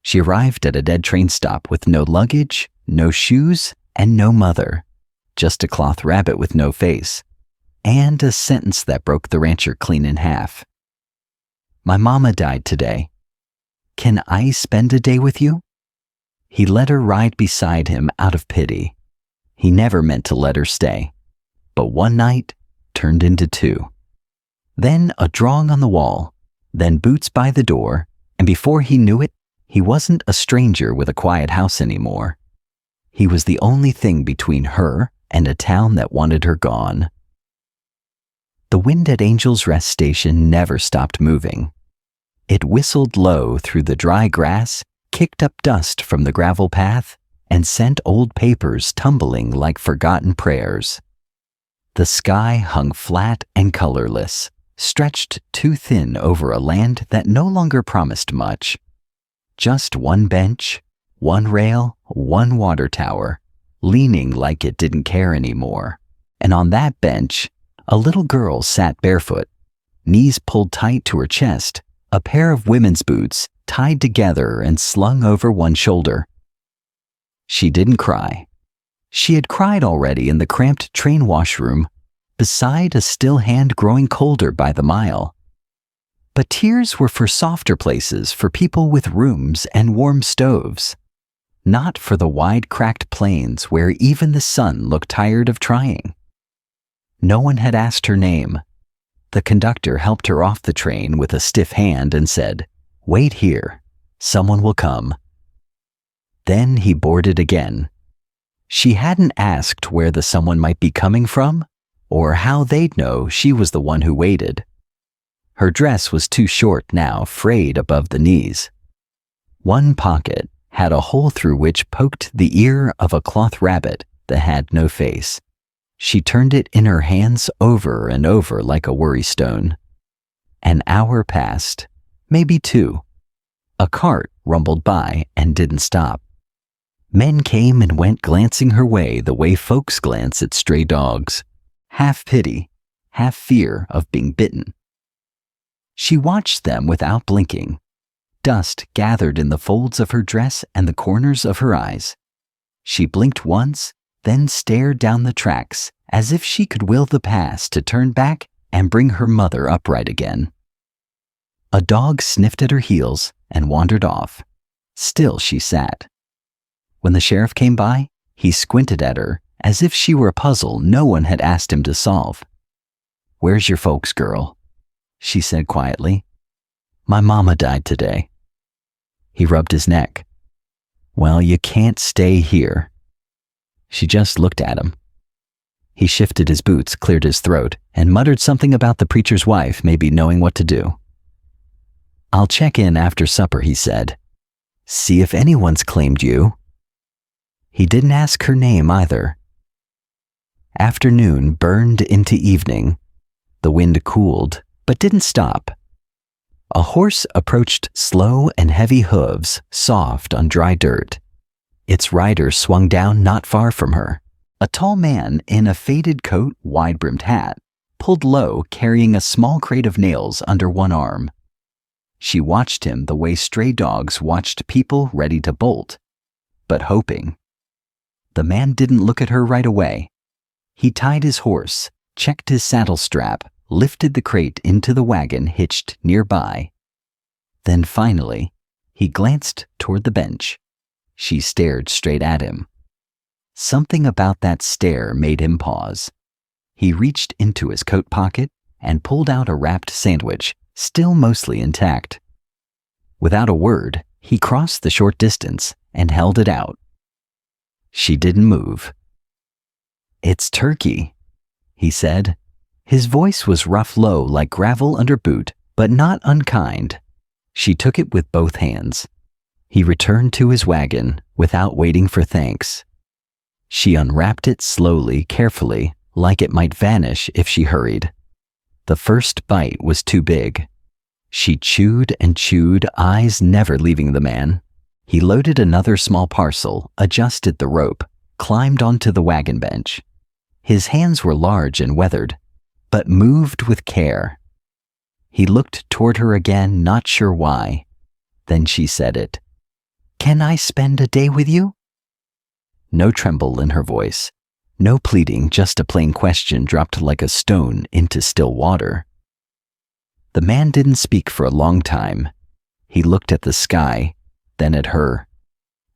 She arrived at a dead train stop with no luggage, no shoes, and no mother. Just a cloth rabbit with no face. And a sentence that broke the rancher clean in half. My mama died today. Can I spend a day with you? He let her ride beside him out of pity. He never meant to let her stay. But one night turned into two. Then a drawing on the wall, then boots by the door, and before he knew it, he wasn't a stranger with a quiet house anymore. He was the only thing between her and a town that wanted her gone. The wind at Angel's Rest Station never stopped moving. It whistled low through the dry grass, kicked up dust from the gravel path, and sent old papers tumbling like forgotten prayers. The sky hung flat and colorless, stretched too thin over a land that no longer promised much. Just one bench, one rail, one water tower, leaning like it didn't care anymore. And on that bench, a little girl sat barefoot, knees pulled tight to her chest, a pair of women's boots tied together and slung over one shoulder. She didn't cry. She had cried already in the cramped train washroom, beside a still hand growing colder by the mile. But tears were for softer places, for people with rooms and warm stoves, not for the wide cracked plains where even the sun looked tired of trying. No one had asked her name. The conductor helped her off the train with a stiff hand and said, "Wait here. Someone will come." Then he boarded again. She hadn't asked where the someone might be coming from, or how they'd know she was the one who waited. Her dress was too short now, frayed above the knees. One pocket had a hole through which poked the ear of a cloth rabbit that had no face. She turned it in her hands over and over like a worry stone. An hour passed, maybe two. A cart rumbled by and didn't stop. Men came and went glancing her way the way folks glance at stray dogs, half pity, half fear of being bitten. She watched them without blinking. Dust gathered in the folds of her dress and the corners of her eyes. She blinked once, then stared down the tracks as if she could will the past to turn back and bring her mother upright again. A dog sniffed at her heels and wandered off. Still she sat. When the sheriff came by, he squinted at her as if she were a puzzle no one had asked him to solve. "Where's your folks, girl?" she said quietly. "My mama died today." He rubbed his neck. "Well, you can't stay here." She just looked at him. He shifted his boots, cleared his throat, and muttered something about the preacher's wife maybe knowing what to do. "I'll check in after supper," he said. "See if anyone's claimed you." He didn't ask her name either. Afternoon burned into evening. The wind cooled, but didn't stop. A horse approached, slow and heavy hooves, soft on dry dirt. Its rider swung down not far from her. A tall man in a faded coat, wide-brimmed hat, pulled low, carrying a small crate of nails under one arm. She watched him the way stray dogs watched people ready to bolt, but hoping. The man didn't look at her right away. He tied his horse, checked his saddle strap, lifted the crate into the wagon hitched nearby. Then finally, he glanced toward the bench. She stared straight at him. Something about that stare made him pause. He reached into his coat pocket and pulled out a wrapped sandwich, still mostly intact. Without a word, he crossed the short distance and held it out. She didn't move. "It's turkey," he said. His voice was rough-low like gravel under boot, but not unkind. She took it with both hands. He returned to his wagon without waiting for thanks. She unwrapped it slowly, carefully, like it might vanish if she hurried. The first bite was too big. She chewed and chewed, eyes never leaving the man. He loaded another small parcel, adjusted the rope, climbed onto the wagon bench. His hands were large and weathered, but moved with care. He looked toward her again, not sure why. Then she said it. Can I spend a day with you?" No tremble in her voice, no pleading, just a plain question dropped like a stone into still water. The man didn't speak for a long time. He looked at the sky, then at her.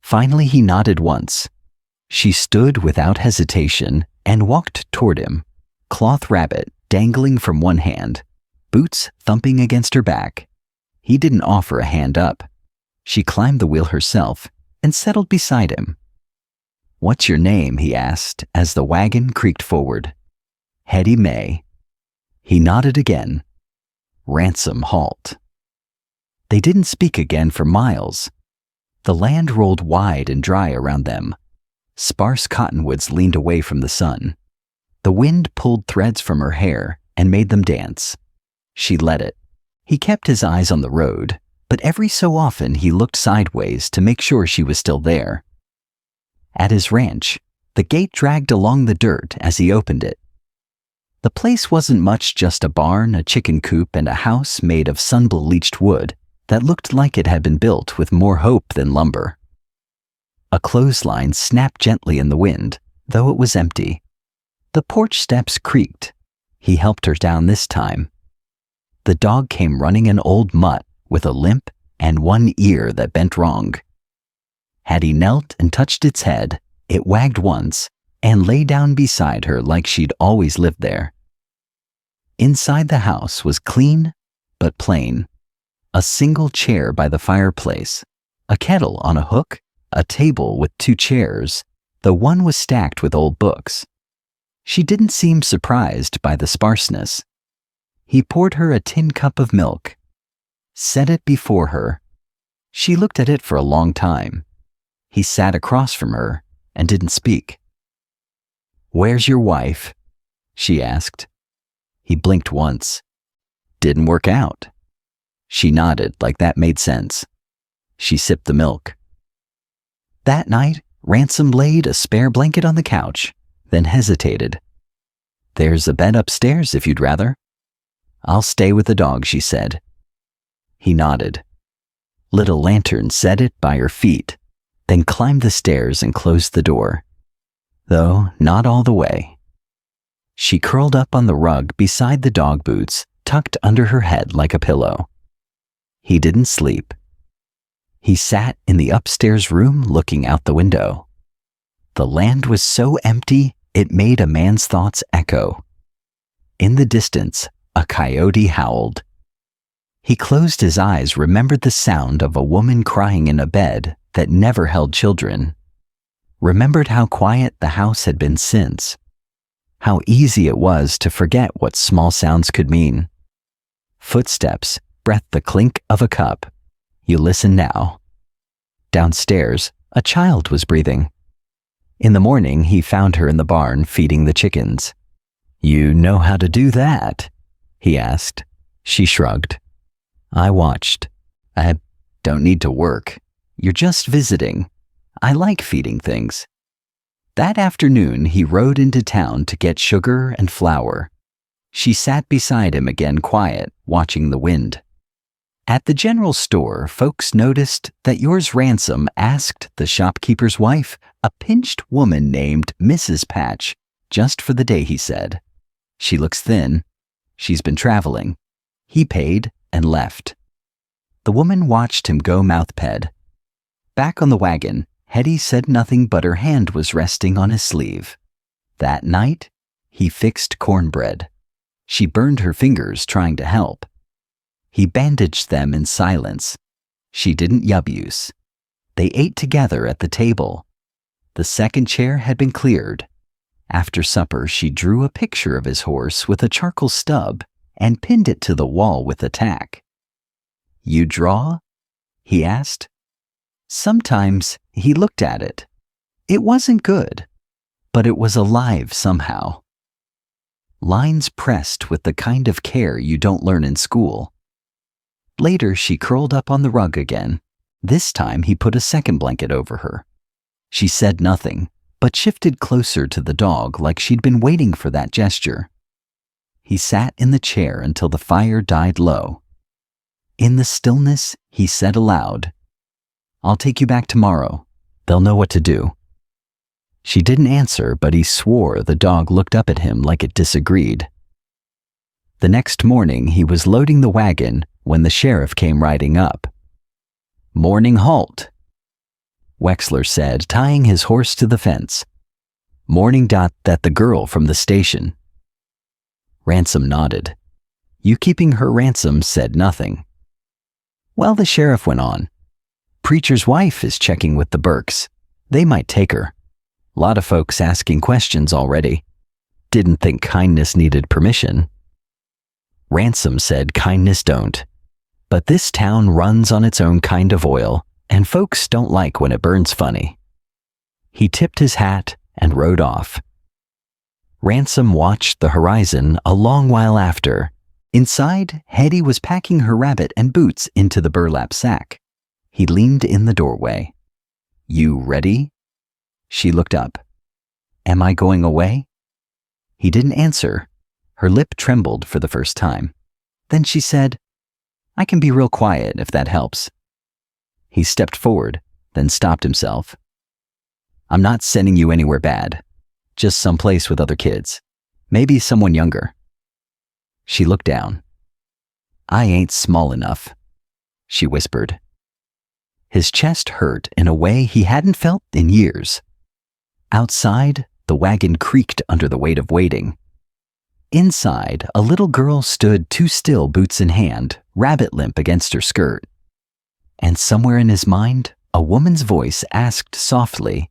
Finally, he nodded once. She stood without hesitation and walked toward him, cloth rabbit dangling from one hand, boots thumping against her back. He didn't offer a hand up. She climbed the wheel herself and settled beside him. "What's your name?" he asked as the wagon creaked forward. "Hetty May." He nodded again. "Ransom halt." They didn't speak again for miles. The land rolled wide and dry around them. Sparse cottonwoods leaned away from the sun. The wind pulled threads from her hair and made them dance. She let it. He kept his eyes on the road, but every so often he looked sideways to make sure she was still there. At his ranch, the gate dragged along the dirt as he opened it. The place wasn't much, just a barn, a chicken coop, and a house made of sun-bleached wood that looked like it had been built with more hope than lumber. A clothesline snapped gently in the wind, though it was empty. The porch steps creaked. He helped her down this time. The dog came running, an old mutt with a limp and one ear that bent wrong. Had he knelt and touched its head, it wagged once and lay down beside her like she'd always lived there. Inside the house was clean but plain. A single chair by the fireplace, a kettle on a hook, a table with 2 chairs, though one was stacked with old books. She didn't seem surprised by the sparseness. He poured her a tin cup of milk, set it before her. She looked at it for a long time. He sat across from her and didn't speak. "Where's your wife?" she asked. He blinked once. "Didn't work out." She nodded like that made sense. She sipped the milk. That night, Ransom laid a spare blanket on the couch, then hesitated. "There's a bed upstairs if you'd rather." "I'll stay with the dog," she said. He nodded. Lit a lantern, set it by her feet, then climbed the stairs and closed the door. Though not all the way. She curled up on the rug beside the dog boots, tucked under her head like a pillow. He didn't sleep. He sat in the upstairs room looking out the window. The land was so empty it made a man's thoughts echo. In the distance, a coyote howled. He closed his eyes, remembered the sound of a woman crying in a bed that never held children. Remembered how quiet the house had been since. How easy it was to forget what small sounds could mean. Footsteps, breath, the clink of a cup. You listen now. Downstairs, a child was breathing. In the morning, he found her in the barn feeding the chickens. "You know how to do that?" he asked. She shrugged. "I watched. I don't need to work. You're just visiting. I like feeding things." That afternoon, he rode into town to get sugar and flour. She sat beside him again, quiet, watching the wind. At the general store, folks noticed that yours Ransom asked the shopkeeper's wife, a pinched woman named Mrs. Patch, just for the day, he said. "She looks thin. She's been traveling." He paid and left. The woman watched him go, mouth-ped. Back on the wagon, Hetty said nothing, but her hand was resting on his sleeve. That night, he fixed cornbread. She burned her fingers trying to help. He bandaged them in silence. She didn't yabuse. They ate together at the table. The second chair had been cleared. After supper, she drew a picture of his horse with a charcoal stub and pinned it to the wall with a tack. "You draw?" he asked. Sometimes he looked at it. It wasn't good, but it was alive somehow. Lines pressed with the kind of care you don't learn in school. Later, she curled up on the rug again. This time, he put a second blanket over her. She said nothing, but shifted closer to the dog like she'd been waiting for that gesture. He sat in the chair until the fire died low. In the stillness, he said aloud, I'll take you back tomorrow. They'll know what to do." She didn't answer, but he swore the dog looked up at him like it disagreed. The next morning, he was loading the wagon when the sheriff came riding up. "Morning halt," Wexler said, tying his horse to the fence. "Morning dot that the girl from the station." Ransom nodded. You keeping her ransom said nothing. Well, the sheriff went on. "Preacher's wife is checking with the Burkes. They might take her. Lot of folks asking questions already. Didn't think kindness needed permission." Ransom said kindness don't. But this town runs on its own kind of oil, and folks don't like when it burns funny. He tipped his hat and rode off. Ransom watched the horizon a long while after. Inside, Hetty was packing her rabbit and boots into the burlap sack. He leaned in the doorway. "You ready?" She looked up. "Am I going away?" He didn't answer. Her lip trembled for the first time. Then she said, "I can be real quiet if that helps." He stepped forward, then stopped himself. "I'm not sending you anywhere bad. Just someplace with other kids. Maybe someone younger." She looked down. "I ain't small enough," she whispered. His chest hurt in a way he hadn't felt in years. Outside, the wagon creaked under the weight of waiting. Inside, a little girl stood too still, boots in hand, rabbit limp against her skirt. And somewhere in his mind, a woman's voice asked softly,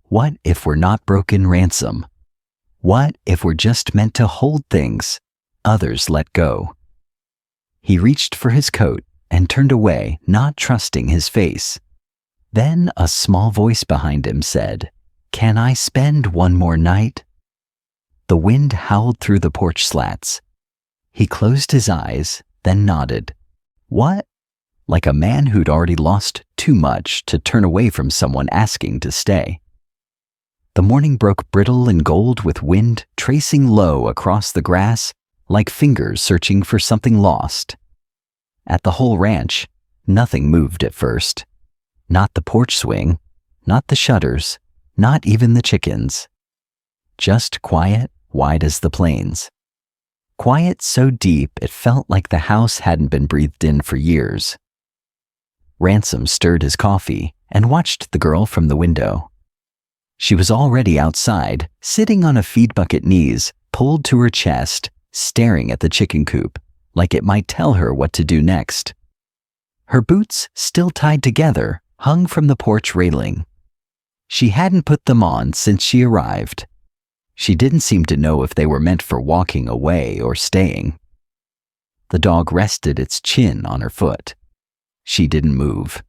"What if we're not broken, Ransom? What if we're just meant to hold things others let go?" He reached for his coat and turned away, not trusting his face. Then a small voice behind him said, "Can I spend one more night?" The wind howled through the porch slats. He closed his eyes, then nodded. "What?" Like a man who'd already lost too much to turn away from someone asking to stay. The morning broke brittle and gold with wind tracing low across the grass like fingers searching for something lost. At the whole ranch, nothing moved at first. Not the porch swing, not the shutters, not even the chickens. Just quiet, wide as the plains. Quiet so deep it felt like the house hadn't been breathed in for years. Ransom stirred his coffee and watched the girl from the window. She was already outside, sitting on a feed bucket knees, pulled to her chest, staring at the chicken coop, like it might tell her what to do next. Her boots, still tied together, hung from the porch railing. She hadn't put them on since she arrived. She didn't seem to know if they were meant for walking away or staying. The dog rested its chin on her foot. She didn't move.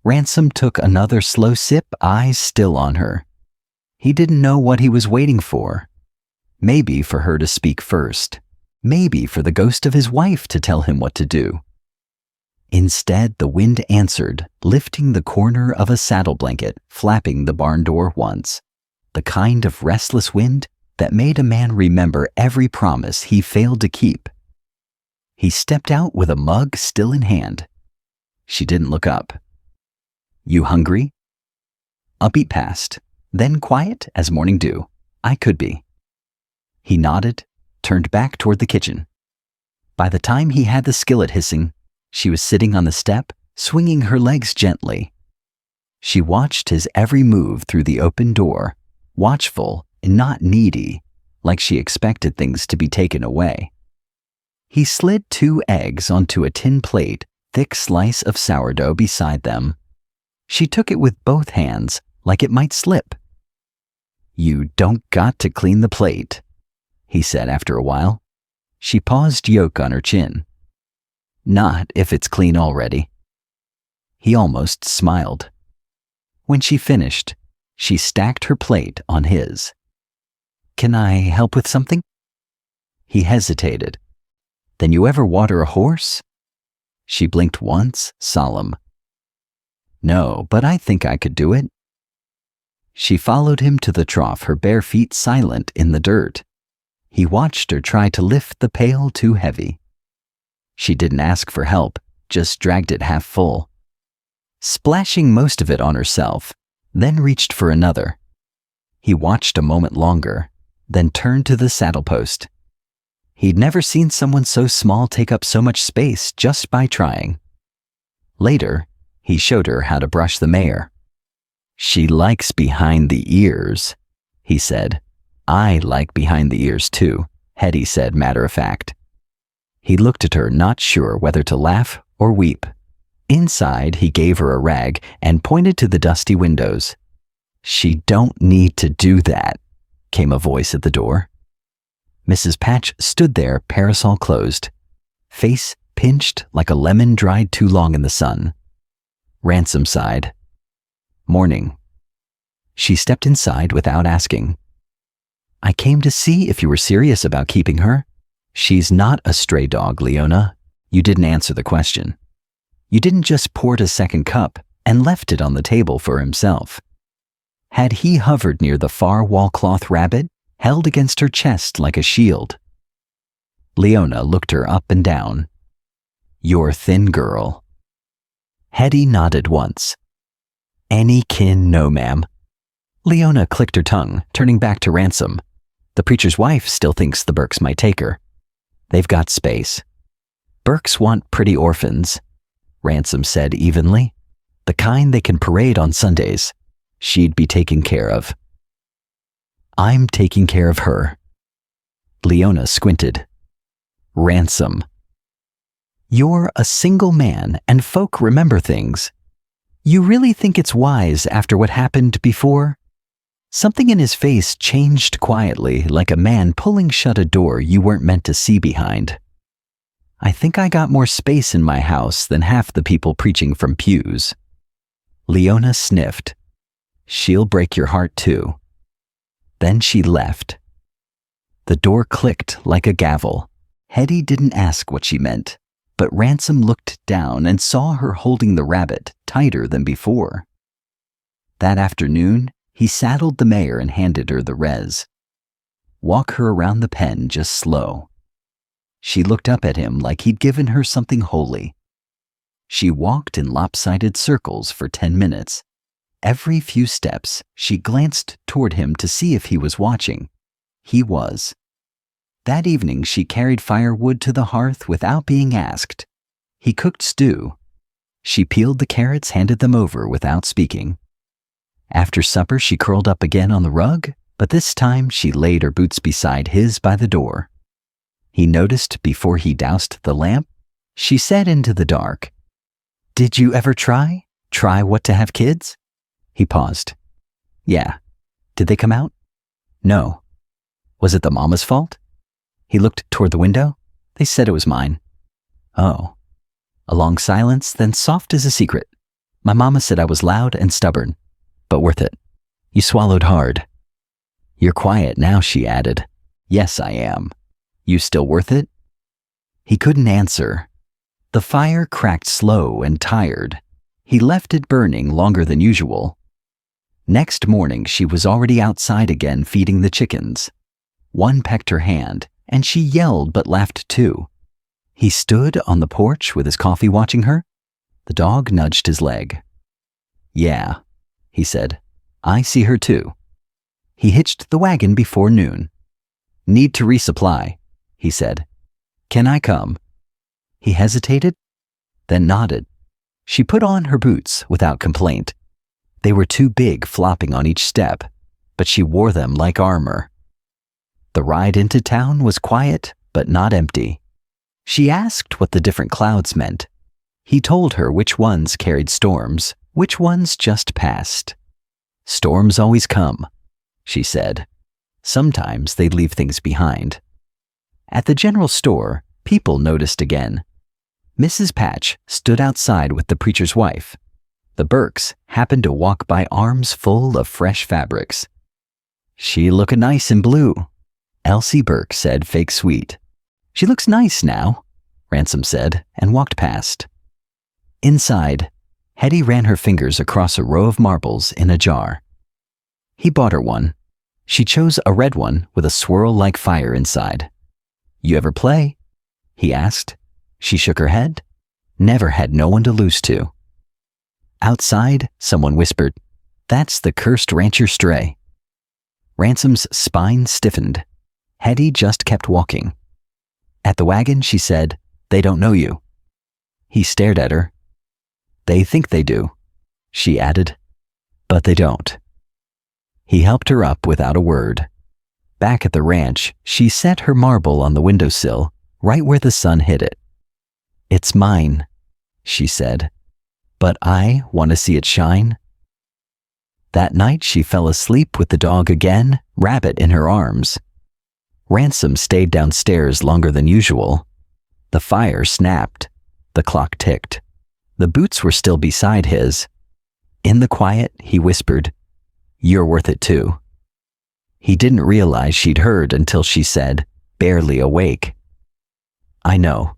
Ransom took another slow sip, eyes still on her. He didn't know what he was waiting for. Maybe for her to speak first. Maybe for the ghost of his wife to tell him what to do. Instead, the wind answered, lifting the corner of a saddle blanket, flapping the barn door once. The kind of restless wind that made a man remember every promise he failed to keep. He stepped out with a mug still in hand. She didn't look up. "You hungry?" A beat passed, then quiet as morning dew. "I could be." He nodded, turned back toward the kitchen. By the time he had the skillet hissing, she was sitting on the step, swinging her legs gently. She watched his every move through the open door, watchful and not needy, like she expected things to be taken away. He slid 2 eggs onto a tin plate, thick slice of sourdough beside them. She took it with both hands, like it might slip. "You don't got to clean the plate," he said after a while. She paused, yolk on her chin. "Not if it's clean already." He almost smiled. When she finished, she stacked her plate on his. "Can I help with something?" He hesitated. "Then you ever water a horse?" She blinked once, solemn. "No, but I think I could do it." She followed him to the trough, her bare feet silent in the dirt. He watched her try to lift the pail too heavy. She didn't ask for help, just dragged it half full. splashing most of it on herself, then reached for another. He watched a moment longer, then turned to the saddle post. He'd never seen someone so small take up so much space just by trying. Later, he showed her how to brush the mare. "She likes behind the ears," he said. "I like behind the ears too," Hetty said matter-of-fact. He looked at her, not sure whether to laugh or weep. Inside, he gave her a rag and pointed to the dusty windows. "She don't need to do that," came a voice at the door. Mrs. Patch stood there, parasol closed, face pinched like a lemon dried too long in the sun. Ransom sighed. "Morning." She stepped inside without asking. "I came to see if you were serious about keeping her." "She's not a stray dog, Leona. You didn't answer the question. You didn't just pour a second cup and left it on the table for himself." Had he hovered near the far wall-cloth rabbit, held against her chest like a shield? Leona looked her up and down. "You're thin, girl." Hetty nodded once. "Any kin, no, ma'am." Leona clicked her tongue, turning back to Ransom. "The preacher's wife still thinks the Burkes might take her. They've got space." "Burkes want pretty orphans," Ransom said evenly. "The kind they can parade on Sundays. She'd be taken care of." "I'm taking care of her." Leona squinted. "Ransom. You're a single man and folk remember things. You really think it's wise after what happened before?" Something in his face changed quietly, like a man pulling shut a door you weren't meant to see behind. "I think I got more space in my house than half the people preaching from pews." Leona sniffed. "She'll break your heart too." Then she left. The door clicked like a gavel. Hetty didn't ask what she meant, but Ransom looked down and saw her holding the rabbit tighter than before. That afternoon, he saddled the mare and handed her the res. "Walk her around the pen just slow." She looked up at him like he'd given her something holy. She walked in lopsided circles for 10 minutes. Every few steps, she glanced toward him to see if he was watching. He was. That evening, she carried firewood to the hearth without being asked. He cooked stew. She peeled the carrots, handed them over without speaking. After supper, she curled up again on the rug, but this time she laid her boots beside his by the door. He noticed before he doused the lamp. She said into the dark, "Did you ever try what to have kids?" He paused. "Yeah. Did they come out?" "No." "Was it the mama's fault?" He looked toward the window. "They said it was mine." "Oh." A long silence, then soft as a secret. "My mama said I was loud and stubborn, but worth it. You swallowed hard." "You're quiet now," she added. "Yes, I am. You still worth it?" He couldn't answer. The fire cracked slow and tired. He left it burning longer than usual. Next morning, she was already outside again feeding the chickens. One pecked her hand, and she yelled but laughed too. He stood on the porch with his coffee watching her. The dog nudged his leg. "Yeah," he said. "I see her too." He hitched the wagon before noon. "Need to resupply," he said. "Can I come?" He hesitated, then nodded. She put on her boots without complaint. They were too big, flopping on each step, but she wore them like armor. The ride into town was quiet, but not empty. She asked what the different clouds meant. He told her which ones carried storms, which ones just passed. "Storms always come," she said. Sometimes they'd leave things behind. At the general store, people noticed again. Mrs. Patch stood outside with the preacher's wife. The Burkes happened to walk by arms full of fresh fabrics. "She lookin' nice in blue," Elsie Burke said, fake sweet. "She looks nice now," Ransom said, and walked past. Inside, Hetty ran her fingers across a row of marbles in a jar. He bought her one. She chose a red one with a swirl like fire inside. "You ever play?" he asked. She shook her head. Never had no one to lose to. Outside, someone whispered, "That's the cursed rancher stray." Ransom's spine stiffened. Hetty just kept walking. At the wagon, she said, "They don't know you." He stared at her. "They think they do," she added, "but they don't." He helped her up without a word. Back at the ranch, she set her marble on the windowsill, right where the sun hit it. "It's mine," she said, "but I want to see it shine." That night she fell asleep with the dog again, Rabbit in her arms. Ransom stayed downstairs longer than usual. The fire snapped. The clock ticked. The boots were still beside his. In the quiet, he whispered, "You're worth it too." He didn't realize she'd heard until she said, barely awake, "I know."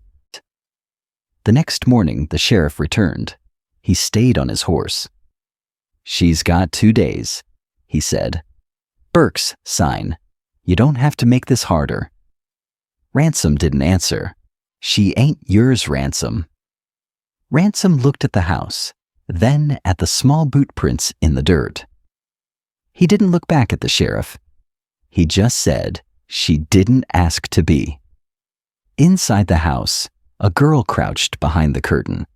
The next morning, the sheriff returned. He stayed on his horse. "She's got 2 days," he said. "Burke's sign. You don't have to make this harder." Ransom didn't answer. "She ain't yours, Ransom." Ransom looked at the house, then at the small boot prints in the dirt. He didn't look back at the sheriff. He just said, "She didn't ask to be." Inside the house, a girl crouched behind the curtain.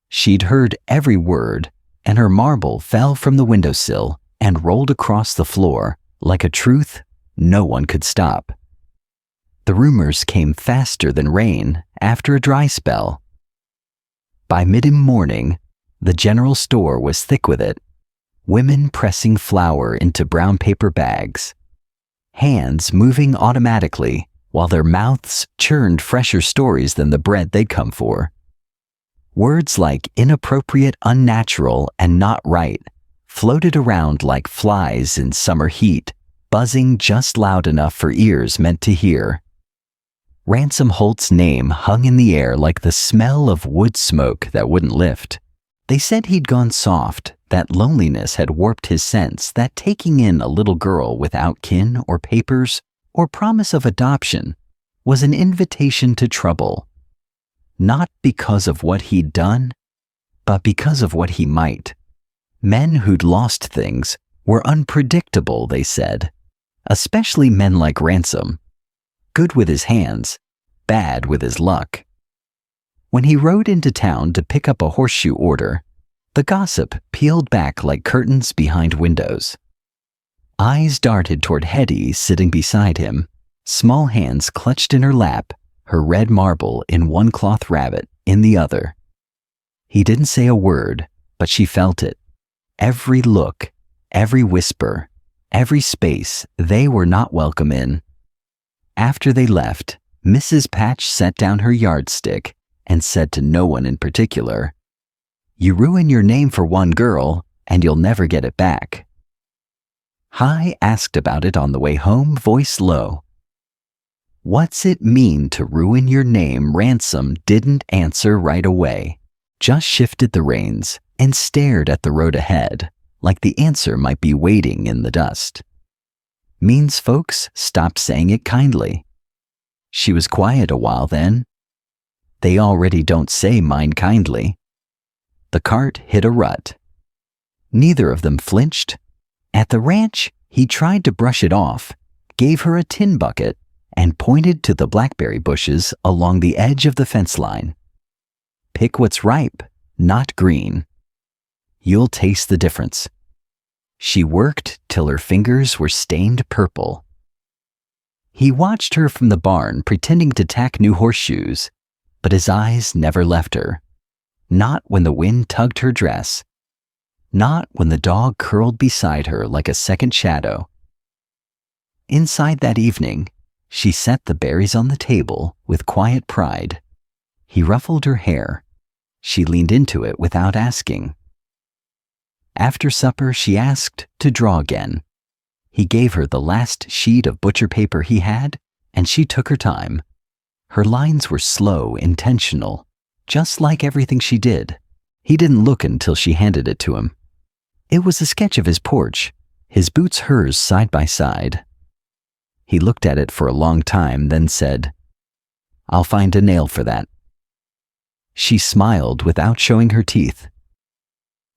She'd heard every word, and her marble fell from the windowsill and rolled across the floor like a truth no one could stop. The rumors came faster than rain after a dry spell. By mid-morning, the general store was thick with it. Women pressing flour into brown paper bags. Hands moving automatically while their mouths churned fresher stories than the bread they'd come for. Words like inappropriate, unnatural, and not right floated around like flies in summer heat, buzzing just loud enough for ears meant to hear. Ransom Holt's name hung in the air like the smell of wood smoke that wouldn't lift. They said he'd gone soft, that loneliness had warped his sense, that taking in a little girl without kin or papers or promise of adoption was an invitation to trouble. Not because of what he'd done, but because of what he might. Men who'd lost things were unpredictable, they said, especially men like Ransom. Good with his hands, bad with his luck. When he rode into town to pick up a horseshoe order, the gossip peeled back like curtains behind windows. Eyes darted toward Hetty sitting beside him, small hands clutched in her lap, her red marble in one cloth rabbit in the other. He didn't say a word, but she felt it. Every look, every whisper, every space they were not welcome in. After they left, Mrs. Patch set down her yardstick and said to no one in particular, "You ruin your name for one girl, and you'll never get it back." Hi asked about it on the way home, voice low. "What's it mean to ruin your name?" Ransom didn't answer right away, just shifted the reins and stared at the road ahead, like the answer might be waiting in the dust. Means folks stopped saying it kindly. She was quiet a while then. They already don't say mine kindly. The cart hit a rut. Neither of them flinched. At the ranch, he tried to brush it off, gave her a tin bucket, and pointed to the blackberry bushes along the edge of the fence line. "Pick what's ripe, not green. You'll taste the difference." She worked till her fingers were stained purple. He watched her from the barn pretending to tack new horseshoes, but his eyes never left her. Not when the wind tugged her dress. Not when the dog curled beside her like a second shadow. Inside that evening, she set the berries on the table with quiet pride. He ruffled her hair. She leaned into it without asking. After supper, she asked to draw again. He gave her the last sheet of butcher paper he had, and she took her time. Her lines were slow, intentional, just like everything she did. He didn't look until she handed it to him. It was a sketch of his porch, his boots hers side by side. He looked at it for a long time, then said, "I'll find a nail for that." She smiled without showing her teeth.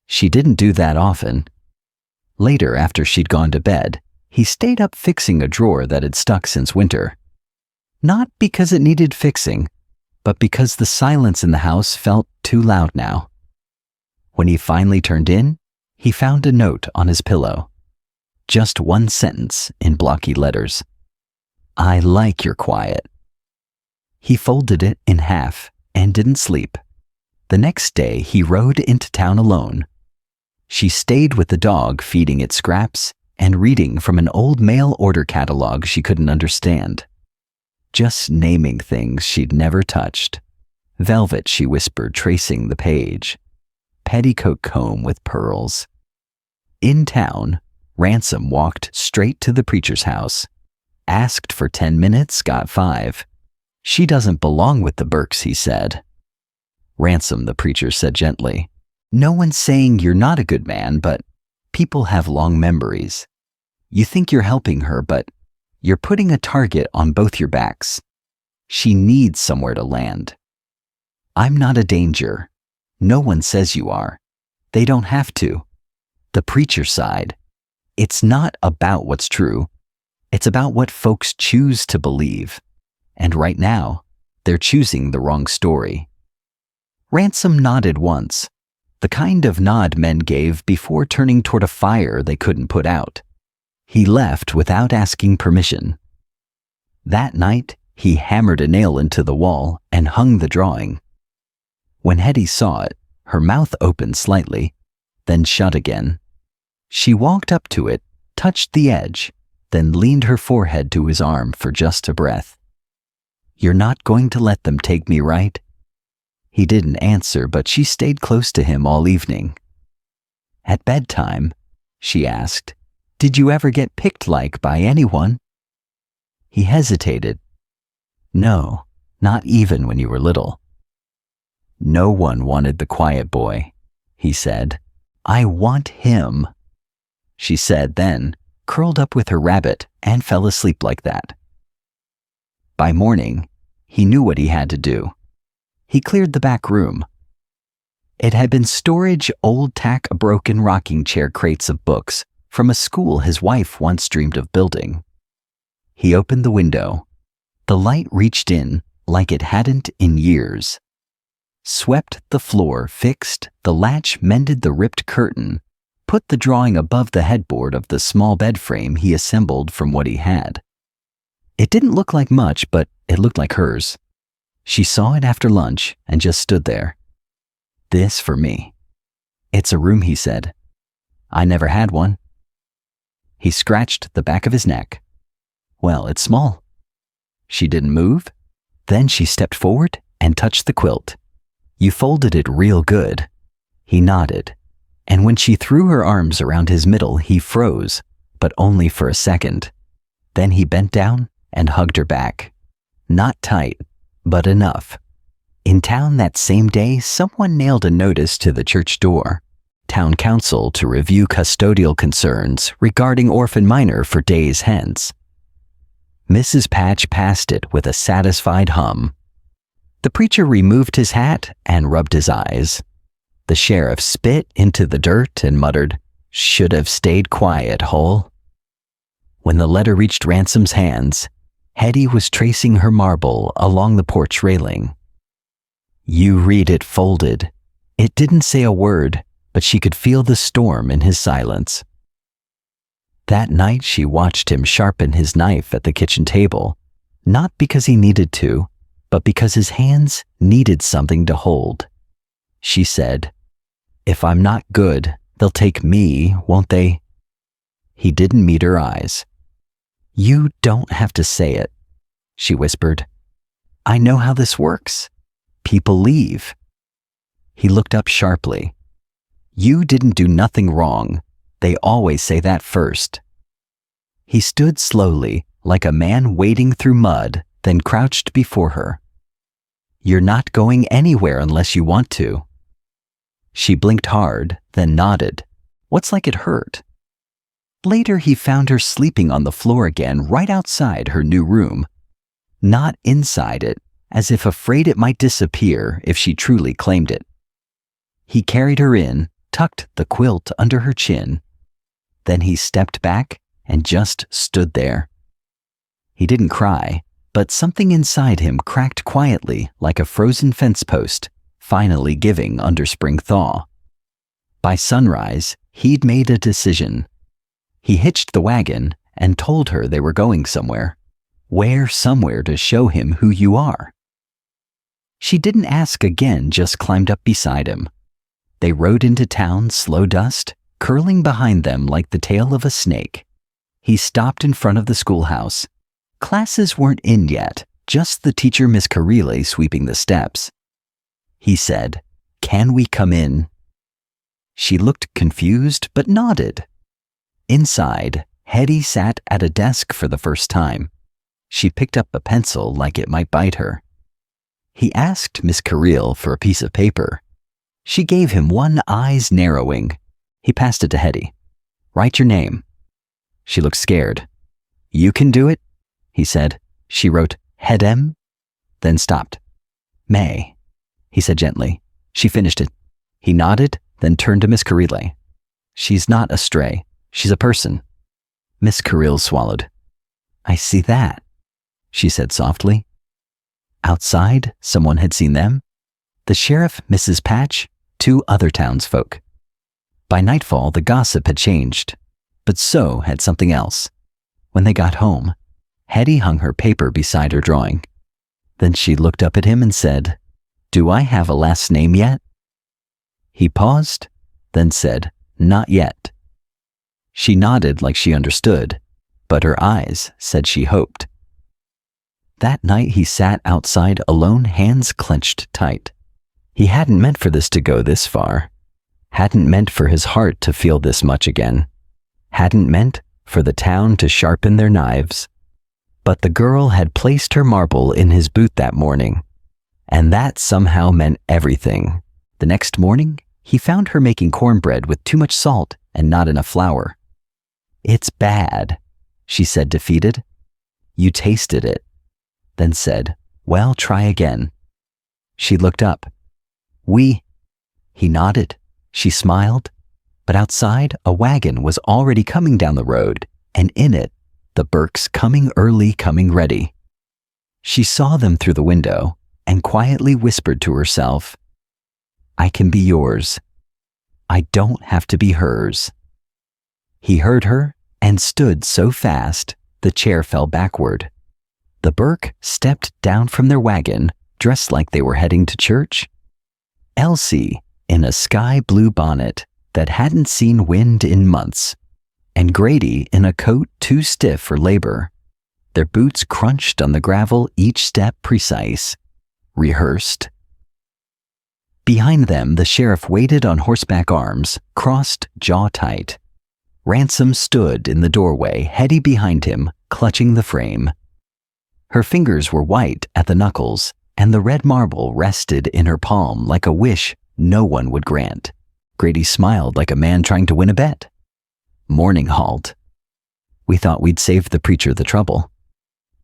She didn't do that often. Later, after she'd gone to bed, he stayed up fixing a drawer that had stuck since winter. Not because it needed fixing, but because the silence in the house felt too loud now. When he finally turned in, he found a note on his pillow. Just one sentence in blocky letters. "I like your quiet." He folded it in half and didn't sleep. The next day, he rode into town alone. She stayed with the dog, feeding it scraps and reading from an old mail order catalog she couldn't understand. Just naming things she'd never touched. Velvet, she whispered, tracing the page. Petticoat comb with pearls. In town, Ransom walked straight to the preacher's house. Asked for 10 minutes, got 5. "She doesn't belong with the Burkes," he said. "Ransom," the preacher said gently, "no one's saying you're not a good man, but people have long memories. You think you're helping her, but you're putting a target on both your backs. She needs somewhere to land. I'm not a danger. No one says you are. They don't have to." The preacher sighed. "It's not about what's true. It's about what folks choose to believe. And right now, they're choosing the wrong story." Ransom nodded once, the kind of nod men gave before turning toward a fire they couldn't put out. He left without asking permission. That night, he hammered a nail into the wall and hung the drawing. When Hetty saw it, her mouth opened slightly, then shut again. She walked up to it, touched the edge, then leaned her forehead to his arm for just a breath. "You're not going to let them take me, right?" He didn't answer, but she stayed close to him all evening. At bedtime, she asked, "Did you ever get picked like by anyone?" He hesitated. "No, not even when you were little." "No one wanted the quiet boy," he said. "I want him," she said then, curled up with her rabbit and fell asleep like that. By morning, he knew what he had to do. He cleared the back room. It had been storage old tack-broken rocking chair crates of books from a school his wife once dreamed of building. He opened the window. The light reached in like it hadn't in years. Swept the floor, fixed the latch, mended the ripped curtain, put the drawing above the headboard of the small bed frame he assembled from what he had. It didn't look like much, but it looked like hers. She saw it after lunch and just stood there. "This for me." "It's a room," he said. "I never had one." He scratched the back of his neck. "Well, it's small." She didn't move. Then she stepped forward and touched the quilt. "You folded it real good." He nodded. And when she threw her arms around his middle, he froze, but only for a second. Then he bent down and hugged her back. Not tight, but enough. In town that same day, someone nailed a notice to the church door. Town council to review custodial concerns regarding orphan minor for days hence. Mrs. Patch passed it with a satisfied hum. The preacher removed his hat and rubbed his eyes. The sheriff spit into the dirt and muttered, "Should have stayed quiet, Hole." When the letter reached Ransom's hands, Hetty was tracing her marble along the porch railing. You read it folded. It didn't say a word, but she could feel the storm in his silence. That night she watched him sharpen his knife at the kitchen table, not because he needed to, but because his hands needed something to hold. She said, "If I'm not good, they'll take me, won't they?" He didn't meet her eyes. "You don't have to say it," she whispered. "I know how this works. People leave." He looked up sharply. "You didn't do nothing wrong. They always say that first." He stood slowly, like a man wading through mud, then crouched before her. "You're not going anywhere unless you want to." She blinked hard, then nodded. What's like it hurt? Later he found her sleeping on the floor again right outside her new room. Not inside it, as if afraid it might disappear if she truly claimed it. He carried her in, tucked the quilt under her chin. Then he stepped back and just stood there. He didn't cry, but something inside him cracked quietly like a frozen fence post, finally giving under spring thaw. By sunrise, he'd made a decision. He hitched the wagon and told her they were going somewhere. Where somewhere to show him who you are. She didn't ask again, just climbed up beside him. They rode into town, slow dust, curling behind them like the tail of a snake. He stopped in front of the schoolhouse. Classes weren't in yet, just the teacher, Miss Carile, sweeping the steps. He said, "Can we come in?" She looked confused but nodded. Inside, Hetty sat at a desk for the first time. She picked up a pencil like it might bite her. He asked Miss Carile for a piece of paper. She gave him one, eyes narrowing. He passed it to Hetty. "Write your name." She looked scared. "You can do it," he said. She wrote Hedem, then stopped. "May," he said gently. She finished it. He nodded, then turned to Miss Carile. "She's not a stray. She's a person." Miss Carile swallowed. "I see that," she said softly. Outside, someone had seen them. The sheriff, Mrs. Patch, 2 other townsfolk. By nightfall, the gossip had changed, but so had something else. When they got home, Hetty hung her paper beside her drawing. Then she looked up at him and said, "Do I have a last name yet?" He paused, then said, "Not yet." She nodded like she understood, but her eyes said she hoped. That night he sat outside alone, hands clenched tight. He hadn't meant for this to go this far. Hadn't meant for his heart to feel this much again. Hadn't meant for the town to sharpen their knives. But the girl had placed her marble in his boot that morning, and that somehow meant everything. The next morning, he found her making cornbread with too much salt and not enough flour. "It's bad," she said, defeated. "You tasted it," then said, "Well, try again." She looked up. He nodded. She smiled. But outside, a wagon was already coming down the road, and in it, the Burkes coming early, coming ready. She saw them through the window and quietly whispered to herself, "I can be yours. I don't have to be hers." He heard her and stood so fast the chair fell backward. The Burke stepped down from their wagon, dressed like they were heading to church. Elsie in a sky blue bonnet that hadn't seen wind in months, and Grady in a coat too stiff for labor. Their boots crunched on the gravel, each step precise, rehearsed. Behind them, the sheriff waited on horseback, arms crossed, jaw tight. Ransom stood in the doorway, Hetty behind him, clutching the frame. Her fingers were white at the knuckles, and the red marble rested in her palm like a wish no one would grant. Grady smiled like a man trying to win a bet. Morning halt. We thought we'd saved the preacher the trouble.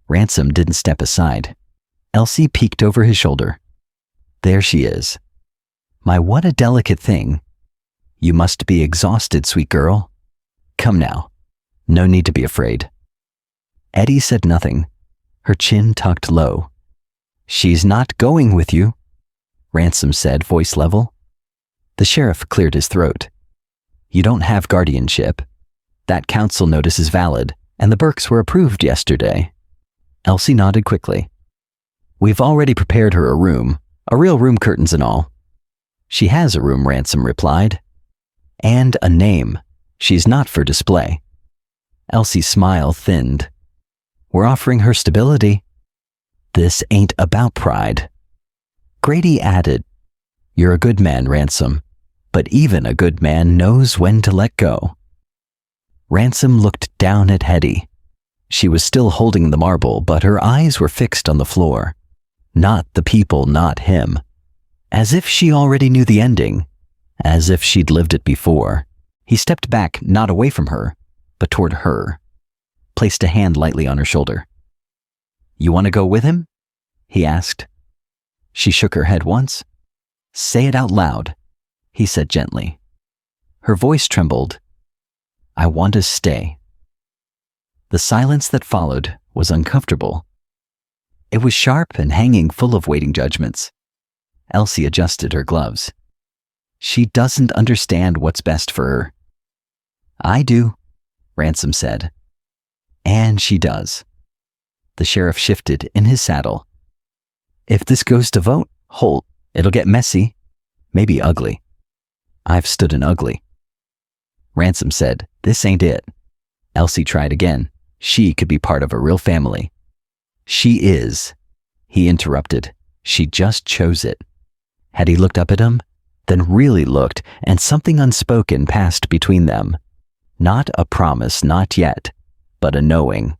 Ransom didn't step aside. Elsie peeked over his shoulder. There she is. My, what a delicate thing. You must be exhausted, sweet girl. Come now. No need to be afraid. Eddie said nothing, her chin tucked low. She's not going with you, Ransom said, voice level. The sheriff cleared his throat. You don't have guardianship. That council notice is valid, and the Burkes were approved yesterday. Elsie nodded quickly. We've already prepared her a room, a real room, curtains and all. She has a room, Ransom replied. And a name. She's not for display. Elsie's smile thinned. We're offering her stability. This ain't about pride. Grady added, You're a good man, Ransom, but even a good man knows when to let go. Ransom looked down at Hetty. She was still holding the marble, but her eyes were fixed on the floor. Not the people, not him. As if she already knew the ending, as if she'd lived it before. He stepped back, not away from her, but toward her, placed a hand lightly on her shoulder. You want to go with him? He asked. She shook her head once. Say it out loud, he said gently. Her voice trembled. "I want to stay." The silence that followed was uncomfortable. It was sharp and hanging full of waiting judgments. Elsie adjusted her gloves. "She doesn't understand what's best for her." "I do," Ransom said. "And she does." The sheriff shifted in his saddle. "If this goes to vote, Holt, it'll get messy, maybe ugly. I've stood in ugly." Ransom said, "This ain't it." Elsie tried again. She could be part of a real family. "She is," he interrupted. "She just chose it." Had he looked up at him, then really looked, and something unspoken passed between them. Not a promise, not yet, but a knowing.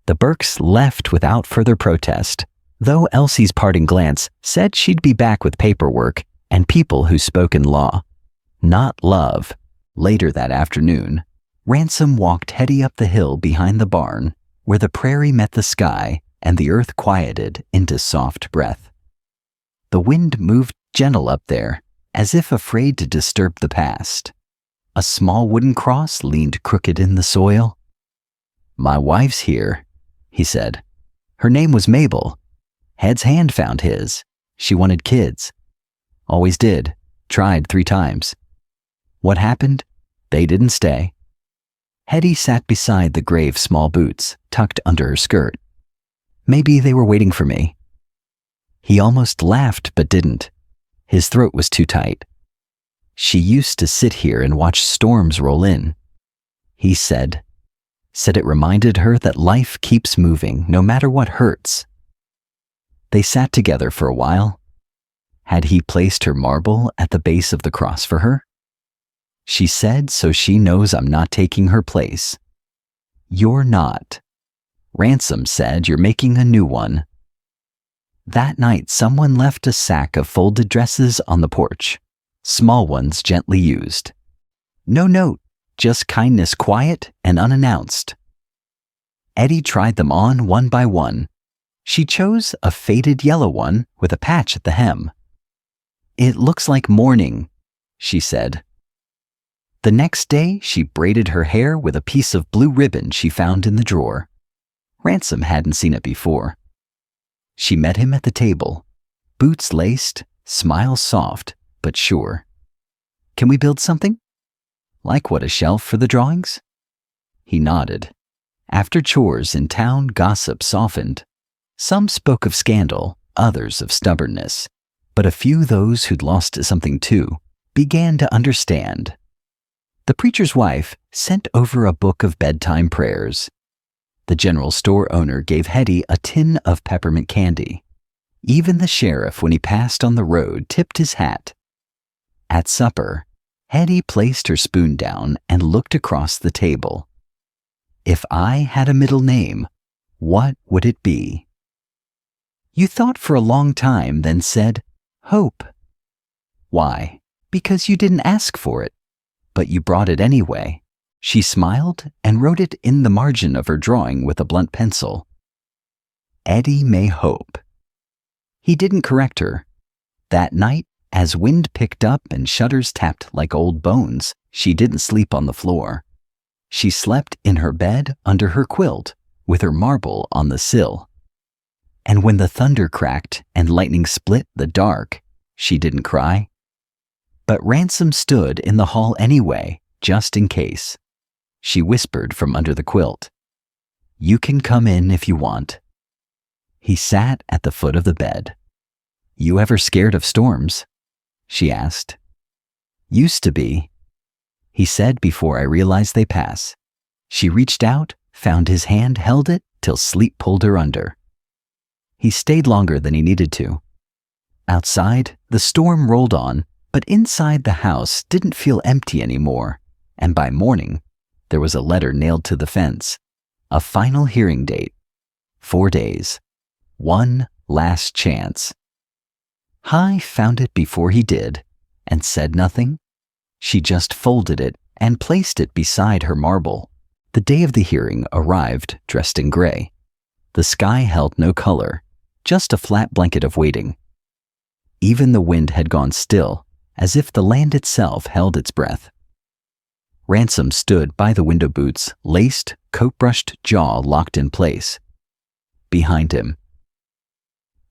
The Burkes left without further protest, though Elsie's parting glance said she'd be back with paperwork and people who spoke in law, not love. Later that afternoon, Ransom walked Hetty up the hill behind the barn, where the prairie met the sky and the earth quieted into soft breath. The wind moved gentle up there, as if afraid to disturb the past. A small wooden cross leaned crooked in the soil. "My wife's here," he said. "Her name was Mabel. Head's hand found his. She wanted kids. Always did. Tried 3 times. What happened? They didn't stay." Hetty sat beside the grave small boots, tucked under her skirt. "Maybe they were waiting for me." He almost laughed but didn't. His throat was too tight. "She used to sit here and watch storms roll in," he said. Said it reminded her that life keeps moving no matter what hurts. They sat together for a while. Had he placed her marble at the base of the cross for her? She said, "So she knows I'm not taking her place." "You're not." Ransom said, "You're making a new one." That night, someone left a sack of folded dresses on the porch, small ones gently used. No note, just kindness quiet and unannounced. Eddie tried them on one by one. She chose a faded yellow one with a patch at the hem. "It looks like mourning," she said. The next day, she braided her hair with a piece of blue ribbon she found in the drawer. Ransom hadn't seen it before. She met him at the table, boots laced, smile soft but sure. "Can we build something?" "Like what, a shelf for the drawings?" He nodded. After chores in town, gossip softened. Some spoke of scandal, others of stubbornness, but a few those who'd lost something too began to understand. The preacher's wife sent over a book of bedtime prayers. The general store owner gave Hetty a tin of peppermint candy. Even the sheriff, when he passed on the road, tipped his hat. At supper, Hetty placed her spoon down and looked across the table. "If I had a middle name, what would it be?" You thought for a long time, then said, "Hope." Why? Because you didn't ask for it, but you brought it anyway. She smiled and wrote it in the margin of her drawing with a blunt pencil. Eddie May Hope. He didn't correct her. That night, as wind picked up and shutters tapped like old bones, she didn't sleep on the floor. She slept in her bed under her quilt, with her marble on the sill. And when the thunder cracked and lightning split the dark, she didn't cry. But Ransom stood in the hall anyway, just in case. She whispered from under the quilt, "You can come in if you want." He sat at the foot of the bed. "You ever scared of storms?" she asked. "Used to be," he said before I realized they pass. She reached out, found his hand, held it till sleep pulled her under. He stayed longer than he needed to. Outside, the storm rolled on, but inside the house didn't feel empty anymore, and by morning, there was a letter nailed to the fence. A final hearing date. 4 days. One last chance. Hi found it before he did, and said nothing. She just folded it and placed it beside her marble. The day of the hearing arrived dressed in gray. The sky held no color, just a flat blanket of waiting. Even the wind had gone still, as if the land itself held its breath. Ransom stood by the window boots, laced, coat-brushed jaw locked in place. Behind him,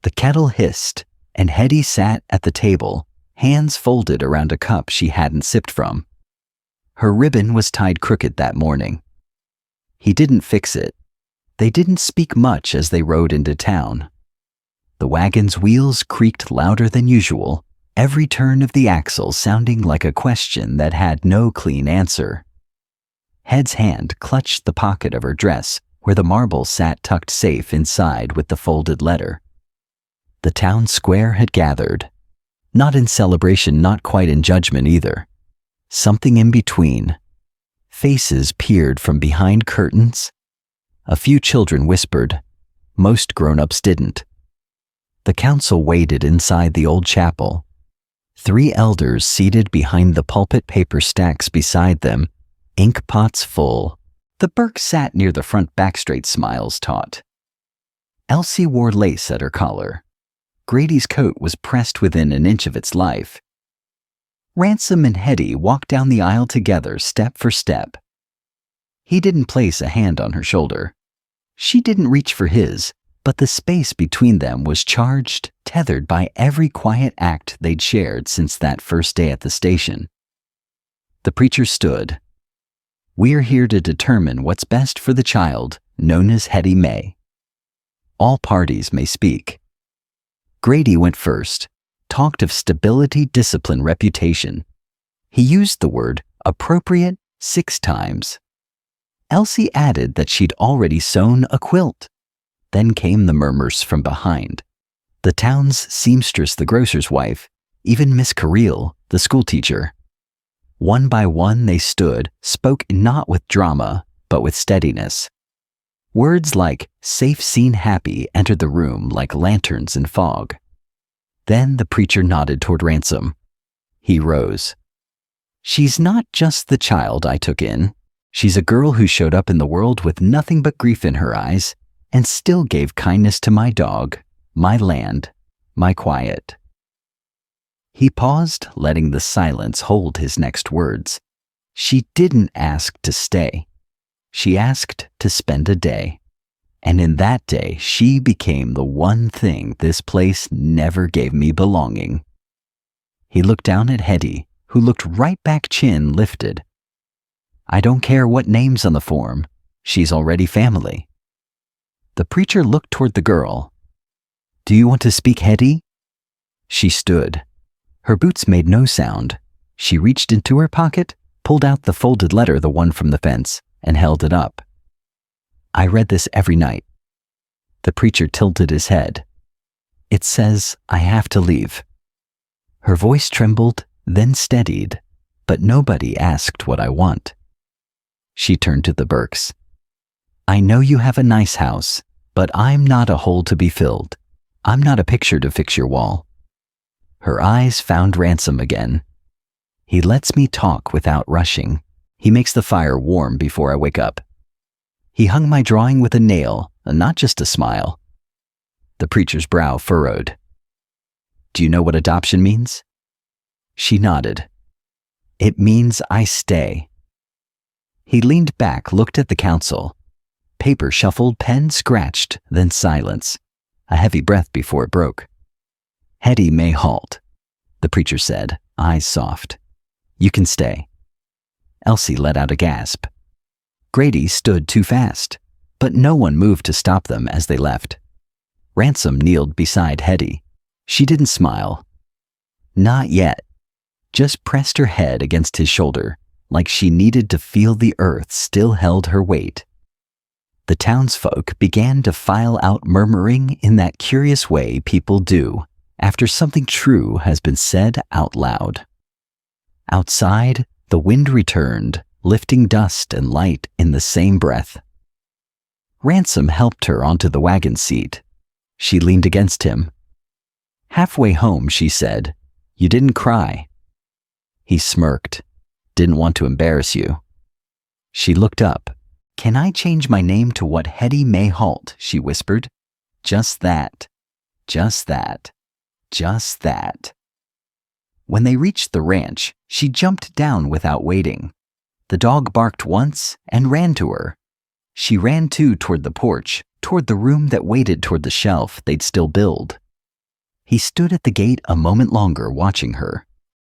the kettle hissed, and Hetty sat at the table, hands folded around a cup she hadn't sipped from. Her ribbon was tied crooked that morning. He didn't fix it. They didn't speak much as they rode into town. The wagon's wheels creaked louder than usual, every turn of the axle sounding like a question that had no clean answer. Hed's hand clutched the pocket of her dress, where the marble sat tucked safe inside with the folded letter. The town square had gathered. Not in celebration, not quite in judgment either. Something in between. Faces peered from behind curtains. A few children whispered. Most grown-ups didn't. The council waited inside the old chapel. 3 elders seated behind the pulpit, paper stacks beside them, ink pots full. The Burke sat near the front, back straight, smiles taut. Elsie wore lace at her collar. Grady's coat was pressed within an inch of its life. Ransom and Hetty walked down the aisle together, step for step. He didn't place a hand on her shoulder. She didn't reach for his, but the space between them was charged, tethered by every quiet act they'd shared since that first day at the station. The preacher stood. "We're here to determine what's best for the child, known as Hetty May. All parties may speak." Grady went first, talked of stability, discipline, reputation. He used the word appropriate 6 times. Elsie added that she'd already sewn a quilt. Then came the murmurs from behind. The town's seamstress, the grocer's wife, even Miss Carreel, the schoolteacher. One by one they stood, spoke not with drama, but with steadiness. Words like "safe, seen, happy" entered the room like lanterns in fog. Then the preacher nodded toward Ransom. He rose. "She's not just the child I took in. She's a girl who showed up in the world with nothing but grief in her eyes and still gave kindness to my dog, my land, my quiet." He paused, letting the silence hold his next words. She didn't ask to stay. She asked to spend a day. And in that day, she became the one thing this place never gave me: belonging. He looked down at Hetty, who looked right back, chin lifted. "I don't care what name's on the form. She's already family." The preacher looked toward the girl. "Do you want to speak, Hetty?" She stood. Her boots made no sound. She reached into her pocket, pulled out the folded letter, the one from the fence, and held it up. "I read this every night." The preacher tilted his head. "It says I have to leave." Her voice trembled, then steadied, but nobody asked what I want. She turned to the Burkes. "I know you have a nice house, but I'm not a hole to be filled. I'm not a picture to fix your wall." Her eyes found Ransom again. "He lets me talk without rushing. He makes the fire warm before I wake up. He hung my drawing with a nail, not just a smile." The preacher's brow furrowed. "Do you know what adoption means?" She nodded. "It means I stay." He leaned back, looked at the council. Paper shuffled, pen scratched, then silence. A heavy breath before it broke. "Hetty May halt," the preacher said, eyes soft. "You can stay." Elsie let out a gasp. Grady stood too fast, but no one moved to stop them as they left. Ransom kneeled beside Hetty. She didn't smile. Not yet. Just pressed her head against his shoulder, like she needed to feel the earth still held her weight. The townsfolk began to file out, murmuring in that curious way people do after something true has been said out loud. Outside, the wind returned, lifting dust and light in the same breath. Ransom helped her onto the wagon seat. She leaned against him. Halfway home, she said, "You didn't cry." He smirked. "Didn't want to embarrass you." She looked up. "Can I change my name to what Hetty May halt?" she whispered. "Just that. Just that. Just that." When they reached the ranch, she jumped down without waiting. The dog barked once and ran to her. She ran too toward the porch, toward the room that waited toward the shelf they'd still build. He stood at the gate a moment longer watching her.